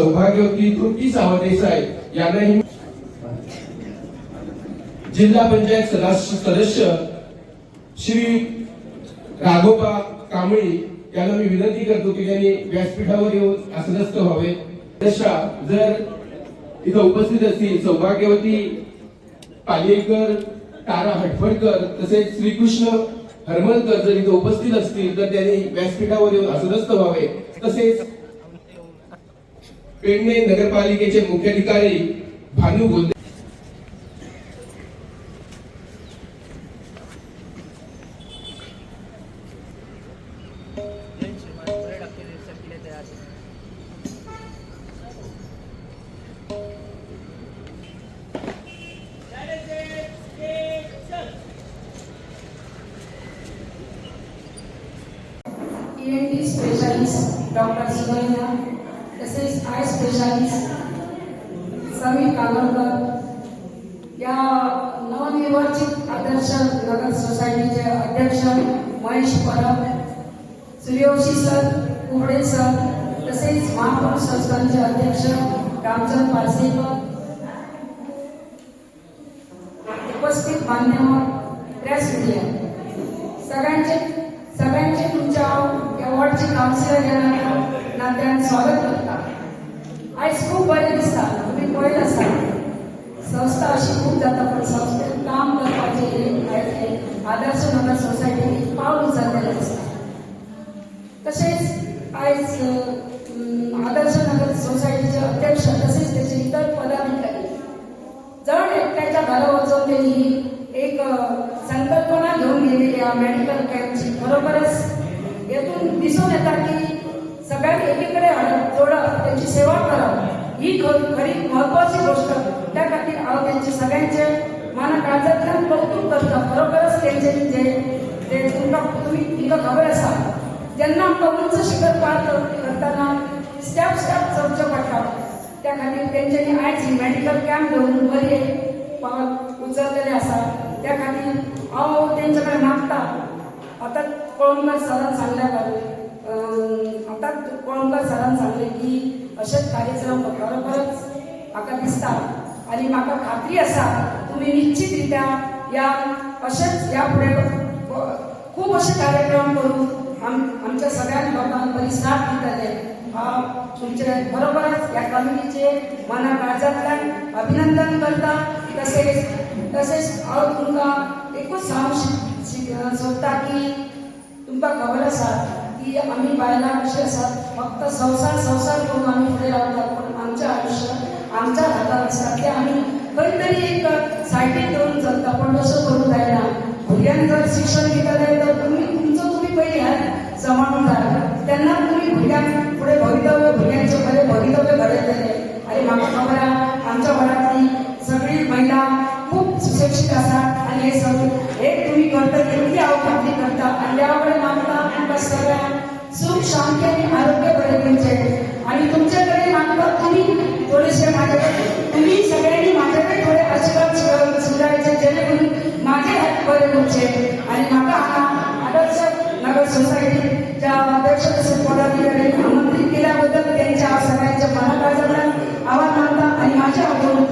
सौभाग्यवती तृप्ती सावंत देसाई यांनाही जिल्हा पंचायत सदस्य श्री राघोबा कांबळी यांना मी विनंती करतो की त्यांनी व्यासपीठावर येऊन आसनस्थ व्हावे. जर इथं उपस्थित असतील सौभाग्यवती पालेकर, तारा हटफडकर तसेच श्रीकृष्ण हरमलकर जर इथं उपस्थित असतील तर त्यांनी व्यासपीठावर येऊन आसनस्थ व्हावे. तसेच पेडणे नगरपालिकेचे मुख्याधिकारी भानू गोंदे ENT स्पेशलिस्ट डॉक्टर सुनैना तसेच आय स्पेशलिस्ट समीर कागलकर या नवनिर्वाचित आदर्श नगर सोसायटीचे अध्यक्ष महेश परब, सूर्यवंशी सर, कुबडे सर तसेच महापौर संस्थानचे अध्यक्ष रामचंद पारसेकर, उपस्थित मान्यवर प्रेस मीडिया सगळ्यांचे तुमच्या या वॉर्डचे काउन्सिलर या नात्याने स्वागत करता. आज खूप बरे दिसता, तुम्ही पळत असा संस्था अशी खूप जाता पण संस्थेत काम करपाचे आदर्श नगर सोसायटी पाऊल उचललेले दिसता. तसेच आज आदर्श नगर सोसायटीचे अध्यक्ष तसेच त्याचे इतर पदाधिकारी जण एकट्याच्या घरा वाचवून त्यांनी एक संकल्पना घेऊन गेलेल्या मेडिकल कॅम्पची बरोबरच यातून दिसून येतात की सगळ्यांनी एकीकडे जोडत त्यांची सेवा करावं ही खरी महत्वाची गोष्ट. त्या खातीर हांव त्यांचे सगळ्यांचे मना काळजांतल्यान कौतुक करता. बरोबरच त्यांचे जे तुम्ही खबर आसा जेन्ना आमकां उंच शिखर पार करतना स्टेप चडचें पडटा त्या खातीर तेंच्यांनी आयज ही मेडिकल कॅम्प घेवन बरी पावल उचललेले आसा. त्या खातीर हांव तेंचे कडेन मागता आतां कळमकर सरान सांगले की अशेच कार्यक्रम बरोबरच म्हाका दिसता आनी म्हाका खात्री आसा तुमी निश्चितरित्या या अशेच या फुडें खूब अशे कार्यक्रम करून आमच्या सगळ्या लोकांक बरी साथ दितले. हांव तुमचे बरोबरच या कमिटीचे मना काळजांतल्यान अभिनंदन करता. तसेच हांव तुमकां एकूच सांगूंक सोदता की तुमकां खबर आसा की आमी बायलां कशें आसात फक्त संसार करून आमी फुडें रावतात पण आमचें आयुश्य आमच्या हातांत आसा तें आमी खंय तरी एक सायडीक दवरून चलता पण तसो करूंक जायना. भुरग्यांक जर शिक्षण दितले तर तुमी पयलीं हेल्थ सांबाळूंक जाय तेन्ना तुमी भुरग्यांक फुडें भुरग्यांचें बरें भवितव्य घडयतले. आनी म्हाका खबर आसा आमच्या घरांतली सगळी महिला खूप सुशिक्षीत आसात आनी हे सगळें एक तुमी करता तितली हांव खात्री करता. आनी देवा कडेन मागता तुमकां सगळ्यांक सूख शांती आनी आरोग्य बरें दिवचें. आनी तुमचे कडेन मागता तुमी थोडेशे तुमी सगळ्यांनी म्हाजे कडेन थोडे आशिर्वाद सुदारचे जेणे करून म्हाजे हात बरें उरचे. आनी म्हाका हांगा आदर्श नगर सोसायटीच्या अध्यक्ष तसेच पदाधिकाऱ्यांनी आमंत्रित केल्याबद्दल त्यांच्या सगळ्यांच्या मनाकाळजांतल्यान आभार मानता आनी म्हाजे हातून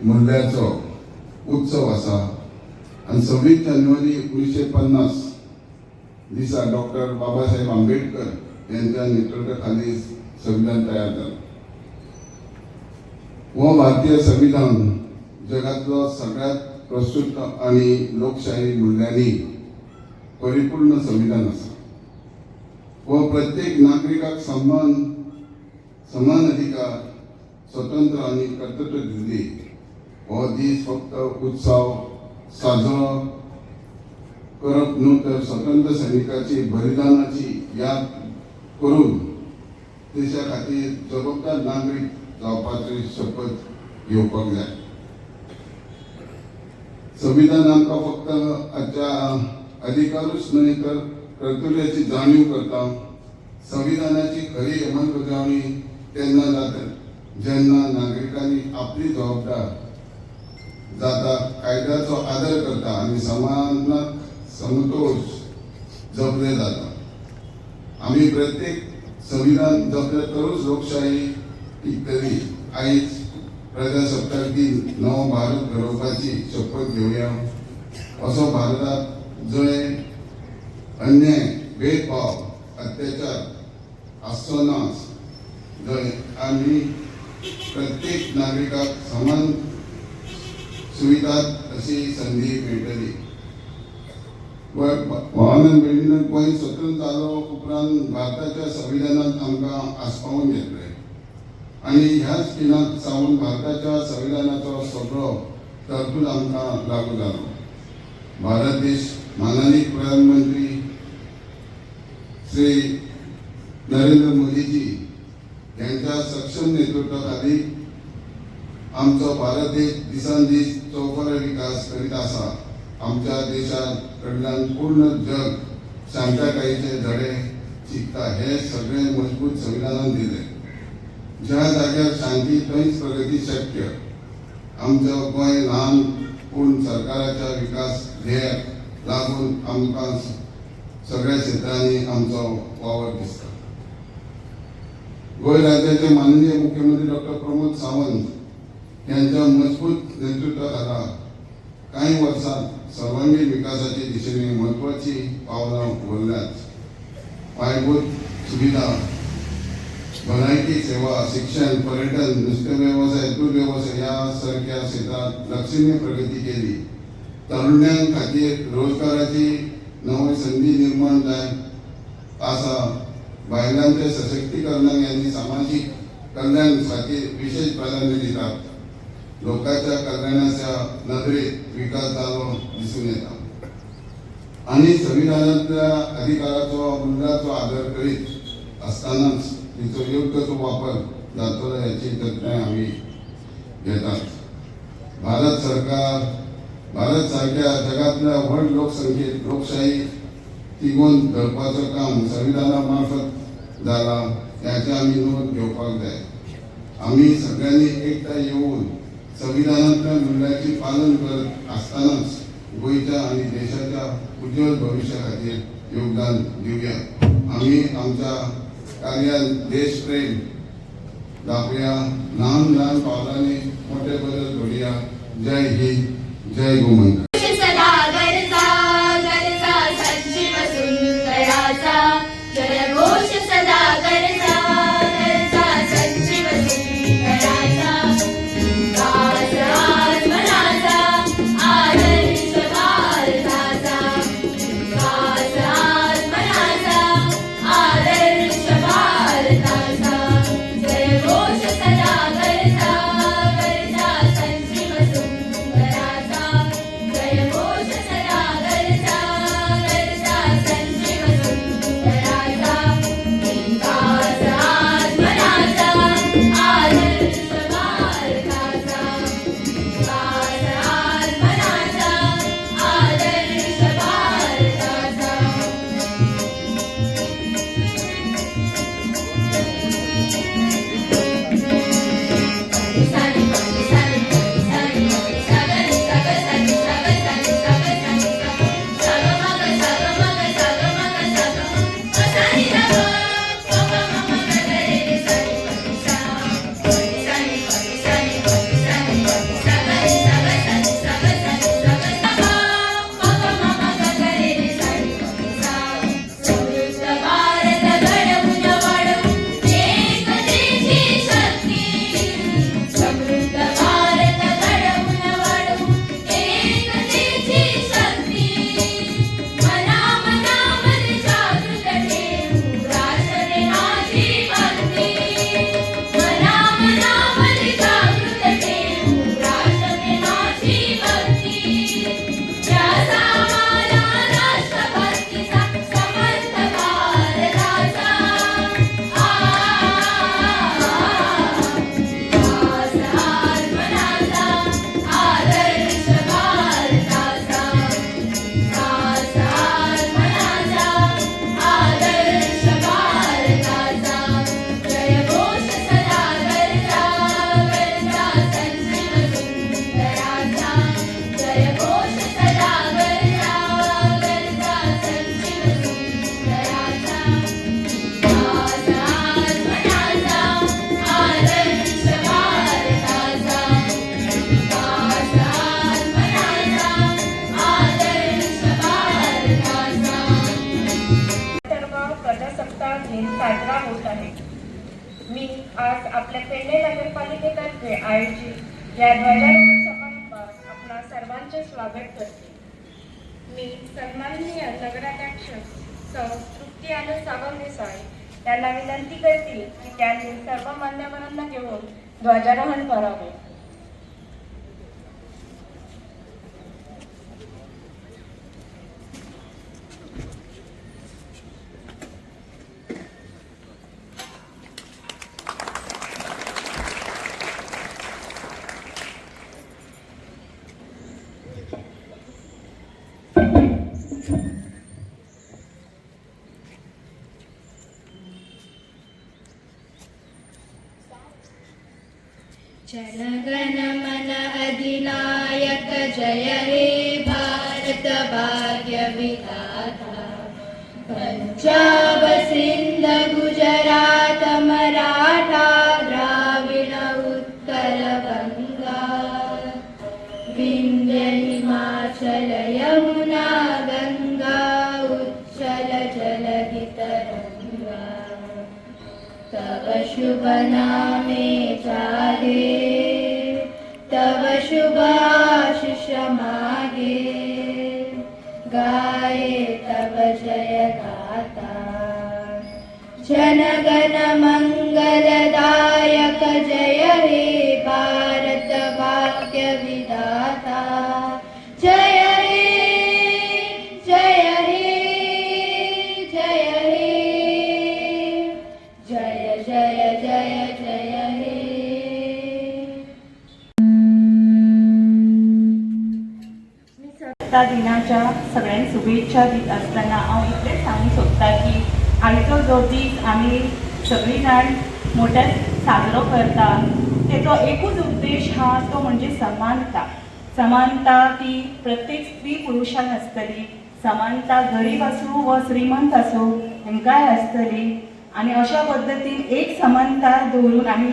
मूल्याचो उत्सव आसा आनी 26 जानेवारी 1950 दिसा डॉक्टर बाबासाहेब आंबेडकर यांच्या नेतृत्वाखाली संविधान तयार जालें. हो भारतीय संविधान जगातलो सगळ्यात प्रस्तुत आणि लोकशाही मूल्यांनी परिपूर्ण संविधान आसा. हो प्रत्येक नागरिकाक समान अधिकार, स्वतंत्र आणि कर्तव्य दिल्ली. हो दीस फक्त उत्सव साजरो करप न्हू तर स्वतंत्र सैनिकांची बलिदानाची याद करून देशा खातीर जबाबदार नागरीक जावपाची शपथ घेवपाक जाय. संविधान आमकां फक्त हाच्या अधिकारूच न्हय तर कर्तव्याची जाणीव करता. संविधानाची खरी अंमलबजावणी तेन्ना जाता जेन्ना नागरिकांनी आपली जबाबदार जाता, कायद्याचो आदर करता आणि समानाक समतोल जपले जाता. आम्ही प्रत्येक संविधान जपले तरच लोकशाही टिकतली. आयज प्रजासत्ताक दिन नवो भारत घडोवपाची शपथ घेवया. असो भारतात जंय अन्याय, भेदभाव, अत्याचार आसचो ना, जंय आमी प्रत्येक नागरिकाक समान सुविधा अशी संधी मेळटली. गोंय स्वतंत्र जालो उपरांत भारताच्या संविधानात आमकां आस्पावून घेतले आणि ह्याच दिनाक सावन भारताच्या संविधानाचो सगळो तरतूद आमकां लागू जालो. भारत देश माननीय प्रधानमंत्री श्री नरेंद्र मोदीजी यांच्या सक्षम नेतृत्वाखाली आमचो भारत देश दिसान दीस चौफार विकास करीत आसा. आमच्या देशात कडल्यान पूर्ण जग शांततायेचे धडे शिकता. हे सगळे मजबूत संविधानान दिले. ज्या जाग्यार शांती थंयच प्रगती शक्य. आमचो गोंय ल्हान पूण सरकाराच्या विकास ध्येयाक लागून आमकां सगळ्या क्षेत्रांनी आमचो वावर दिसता. गोंय राज्याचे माननीय मुख्यमंत्री डॉक्टर प्रमोद सावंत यांच्या मजबूत नेतृत्वाखाला काही वर्षांत सर्वांगीण विकासाच्या दिशेने महत्वाची पावलां उखलल्यात. पायाभूत सुविधा, भलायकी सेवा, शिक्षण, पर्यटन, नुस्तें वेवसाय, दूध वेवसाय यासारख्या क्षेत्रात लक्षणीय प्रगती केली. तरुणां खातीर रोजगाराची नवी संधी निर्माण जाय आसा. बायलांच्या सशक्तीकरणाक यांनी सामाजिक कल्याण खातीर विशेष प्राधान्य दितात. लोकांच्या कल्याणाच्या नदरेत विकास जालो दिसून येता आणि संविधानातल्या अधिकाराचो मूल्याचो आदर करीत असतानाच तिचो योग्य तो वापर जातलो याची तत्नाय आमी घेतात. भारत सरकार भारत सारख्या जगातल्या व्हड लोकसंख्येत लोकशाही तिगोवन धरपाचो काम संविधाना मार्फत जाला याची आमी नोंद घेवपाक जाय. आमी सगळ्यांनी एकठांय येवन संविधानातल्या मूल्याचे पालन करत असतानाच गोंयच्या आणि देशाच्या उज्ज्वल भविष्या खातीर योगदान दिवया. आमी आमच्या कार्यान देशप्रेम दाखोवया. ल्हान ल्हान पावलांनी मोठे बदल घडोवया. जय हिंद, जय गोमंतक. जय आज आपल्या पेडणे नगरपालिकेतर्फे आयोजित या ध्वजारोहण समारंभात आपणा सर्वांचे स्वागत करते। मी सन्माननीय नगराध्यक्ष सौ तृप्ती आनंद सावंत देसाई यांना विनंती करते की त्यांनी सर्व मान्यवरांना घेऊन ध्वजारोहण करावे। जनगण मन अधिनायक जय हे भारत भाग्य विधाता। पंजाब सिंध गुजरात मराठा द्राविड उत्कल गंगा विंध्य हिमाचल यमुना गंगा उच्चल जलधि तरंगा। तव शुभ नामे चाले तव शुभ आशीष मागे गाये तव जय गाथा। जनगण मंगलदायक जय हे भारत भाग्य विधाता। जय हे जय हे जय हे जय जय जय जय हे। स्वतंत्रता दिनाच्या सगळ्यांनी शुभेच्छा दित असताना हांव इतलेंच सांगूंक सोदता की आयचो जो दीस आमी सगळीं जाण मोठ्या साजरो करता तेचो एकूच उद्देश हा तो म्हणजे समानता। समानता ती प्रत्येक स्त्री पुरुषाक आसतली, समानता गरीब आसूं वा श्रीमंत आसूं हेंकाय आसतली आणि अशा पद्धतीन एक समानता दवरून आमी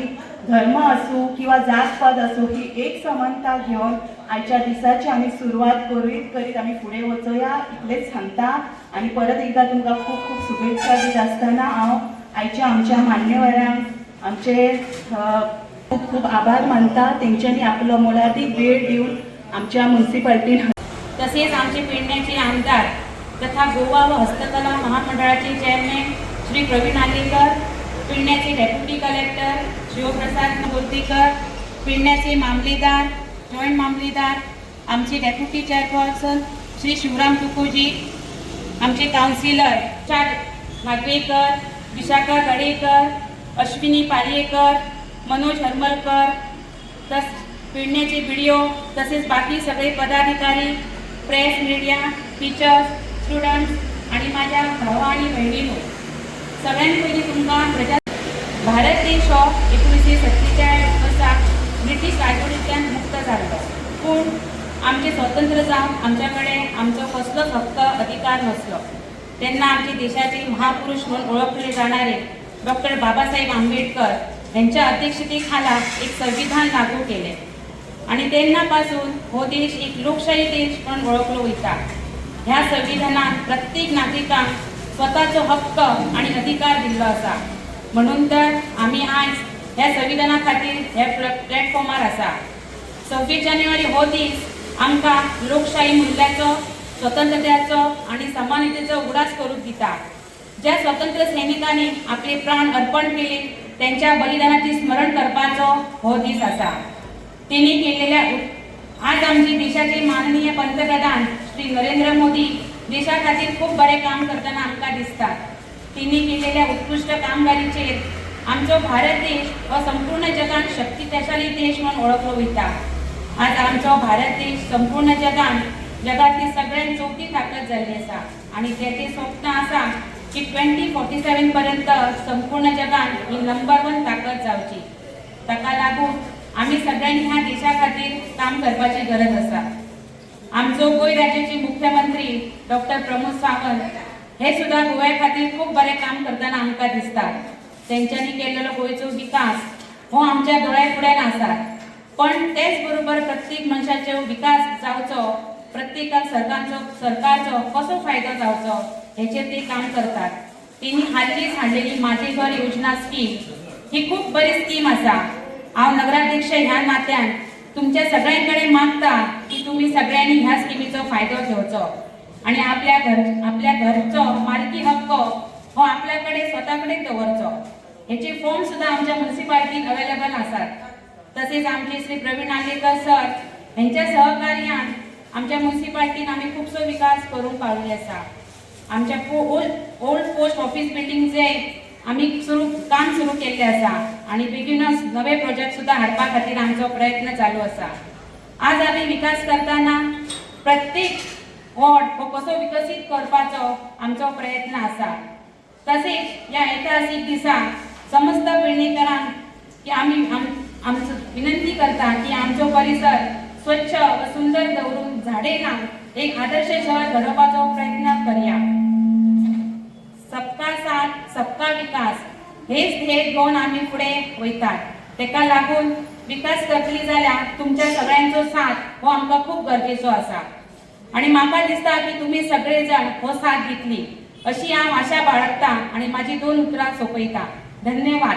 धर्म आसूं किंवा जातपात आसूं ही एक समानता घेवन आयच्या दिसाची आमी सुरवात करीत आमी फुडें वचोया इतलेंच सांगता। आनी परत एकदा तुमकां खूब खूब शुभेच्छा दीत आसतना हांव आयच्या आमच्या मान्यवरांक आमचे खूब खूब आभार मानता। तेंच्यांनी आपलो मोलादीक वेळ दिवन आमच्या म्युनिसिपालिटीन तसेच आमचे पेडण्याचे आमदार तथा गोवा व हस्तकला महामंडळाचे चेअरमॅन श्री प्रवीण आलेकर, पेडण्याचे डेप्युटी कलेक्टर शिवप्रसाद बोर्दीकर, पेडण्याचे मामलेदार जॉईंट मामलेदार आमचे डेप्युटी चेअरपर्सन श्री शिवराम तुकोजी, आमचे काउन्सिलर भागवेकर, विशाखा गडेकर, अश्विनी पालयेकर, मनोज हरमलकर, पेडण्याचे BDO तसेच बाकी सगळे पदाधिकारी, प्रेस मीडिया, टीचर्स, स्टुडंट्स आणि माझ्या भावा आणि बहिणींनो, सगळ्यांत पयलीं तुमकां भारत देश हो 1947 वर्सा ब्रिटीश राजवटींतल्यान मुक्त जाल्लो, पूण आमचे स्वतंत्र जावन आमच्या कडेन आमचो कसलोच हक्क अधिकार नसलो। तेन्ना आमचे देशाचे महापुरुष म्हणून ओळखले जाणारे डॉक्टर बाबासाहेब आंबेडकर यांच्या अध्यक्षतेखाला एक संविधान लागू केले आणि तेन्नापासून हो देश एक लोकशाही देश म्हणून ओळखलो वयता। ह्या संविधानात प्रत्येक नागरिकांक स्वताचो हक्क आणि अधिकार दिल्लो आसा, म्हणून तर आमी आज ह्या संविधाना खातीर ह्या प्लॅटफॉर्मार आसा। 26 जानेवारी हो दीस आमकां लोकशाही मुल्याचो, स्वतंत्रतेचो आणि समानतेचो उडास करूंक दिता। ज्या स्वतंत्र सैनिकांनी आपले प्राण अर्पण केले त्यांच्या बलिदानाचे स्मरण करपाचो हो दीस आसा। त्यांनी केलेल्या आज आमचे देशाचे माननीय पंतप्रधान श्री नरेंद्र मोदी देशा खातीर खूप बरे काम करताना आमकां दिसता। त्यांनी केलेल्या उत्कृष्ट कामगिरीचेर आमचो भारत देश हो संपूर्ण जगात शक्तिशाली देश म्हणून ओळखलो वयता। आज आमचो भारत देश संपूर्ण जगातली सगळ्यांत चवथी ताकद जाल्ली आसा आणि तेचे स्वप्न आसा की 2047 पर्यंत संपूर्ण जगात ही नंबर 1 ताकद जावची। ताका लागून आमी सगळ्यांनी ह्या देशा खातीर काम करपाची गरज आसा। आमचो गोंय राज्याचे मुख्यमंत्री डॉक्टर प्रमोद सावंत हे सुद्धा गोव्या खातीर खूप बरे काम करताना आमकां दिसता। तेंच्यांनी केलेलो गोंयचो विकास हो आमच्या दोळ्या फुड्यान आसा, पण तेच बरोबर प्रत्येक मनशाचो विकास जावचो, प्रत्येकाक सरकारचो कसो फायदो जावचो हेचेर ते काम करतात। त्यांनी हालींच हाडलेली माझे घर योजना स्कीम ही खूप बरी स्कीम आसा। हांव नगराध्यक्ष ह्या नात्यान तुमच्या सगळ्यांकडे मागता की तुम्ही सगळ्यांनी ह्या स्किमीचो फायदो घेवचो आणि आपल्या घरचो मालकी हक्क हो आपल्याकडे स्वतःकडे दवरचो। ह्याचे फॉर्म सुद्धा आमच्या म्युन्सिपालिटीत अवेलेबल आसात। तसेच आमचे श्री प्रवीण नार्वेकर सर यांच्या सहकार्यान आमच्या म्युन्सिपालिटीन आम्ही खूपसो विकास करून काडले आसा। आमच्या ओल्ड पोस्ट ऑफिस बिल्डिंगचे आम्ही काम सुरू केले आसा आणि बेगीनच नवे प्रोजेक्ट सुद्धा हाडपा खातीर आमचो प्रयत्न चालू आसा। आज आम्ही विकास करताना प्रत्येक वॉर्ड हो कसो विकसित करपाचो आमचो प्रयत्न आसा। तसेच या ऐतिहासिक दिसा समस्त पेडणेकरांक की आम्ही आमचो विनंती करता की आमचो परिसर स्वच्छ व सुंदर दवरून झाडे लावन एक आदर्श शहर घडोवपाचो प्रयत्न करूया। सबका साथ सबका विकास हेच ध्येय घेऊन आम्ही पुढे वयतात। तेका लागून विकास करतली जाल्यार तुमच्या सगळ्यांचो साथ हो आमकां खूप गरजेचो आसा आणि म्हाका दिसता की तुम्ही सगळे जण हो साथ दितली अशी हांव आशा बाळगता आणि माझी 2 उतरां सोंपयता। धन्यवाद।